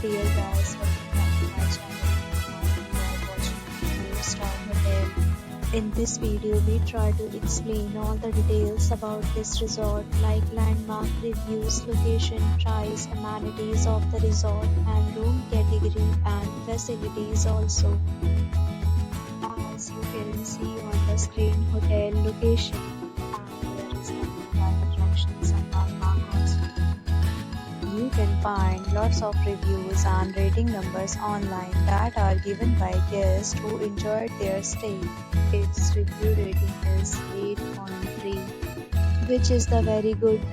dear guys, welcome back to my channel. You are watching 4-star hotel. In this video, we try to explain all the details about this resort, like landmark reviews, location, price, amenities of the resort, and room category and facilities also. As you can see on the screen, hotel location, and there is nearby attractions and landmark also. You can find lots of reviews and rating numbers online that are given by guests who enjoyed their stay. Its review rating is 8.3, which is the very good. On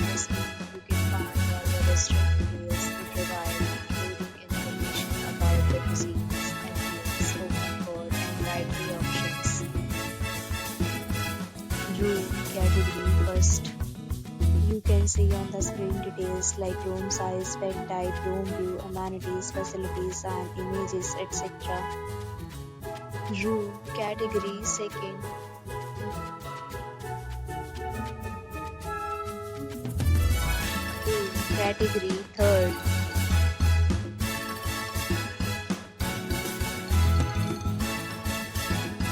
the screen, you can find all the restaurant details they provide, including information about the cuisines, ambience, open food, and dietary options. Room category first. You can see on the screen details like room size, bed type, room view, amenities, facilities, and images, etc. Room category second. Room category third.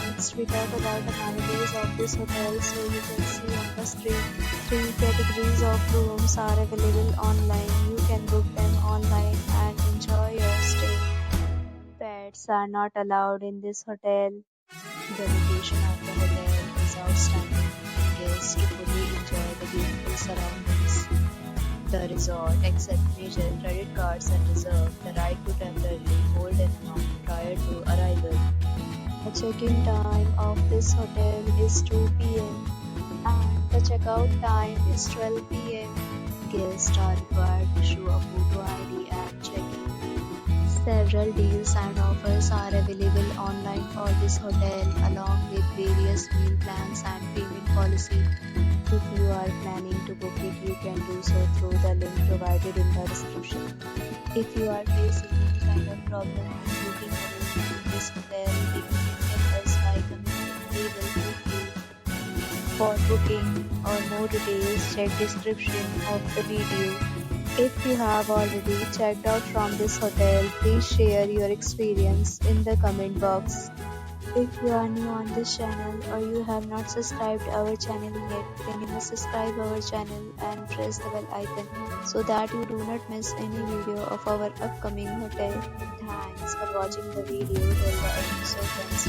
Next we talk about amenities of this hotel. So you can see on the screen, 3 categories of rooms are available online. You can book them online and enjoy your stay. Pets are not allowed in this hotel. The location of the hotel is outstanding and guests to fully enjoy the beautiful surroundings. The resort accepts major credit cards and reserves the right to temporarily hold an amount prior to arrival. The check-in time of this hotel is 2 p.m. and the checkout time is 12 p.m. Guests are required to show a photo ID at check-in. Several deals and offers are available online for this hotel, along with various meal plans and payment policy. If you are planning to book it, you can do so through the link provided in the description. If you are facing any kind of problem in booking a room in this hotel, then you can help us by commenting. We will help you. For booking or more details, check description of the video. If you have already checked out from this hotel, please share your experience in the comment box. If you are new on this channel or you have not subscribed our channel yet, then you must subscribe our channel and press the bell icon so that you do not miss any video of our upcoming hotel. Thanks for watching the video till the end. So friends,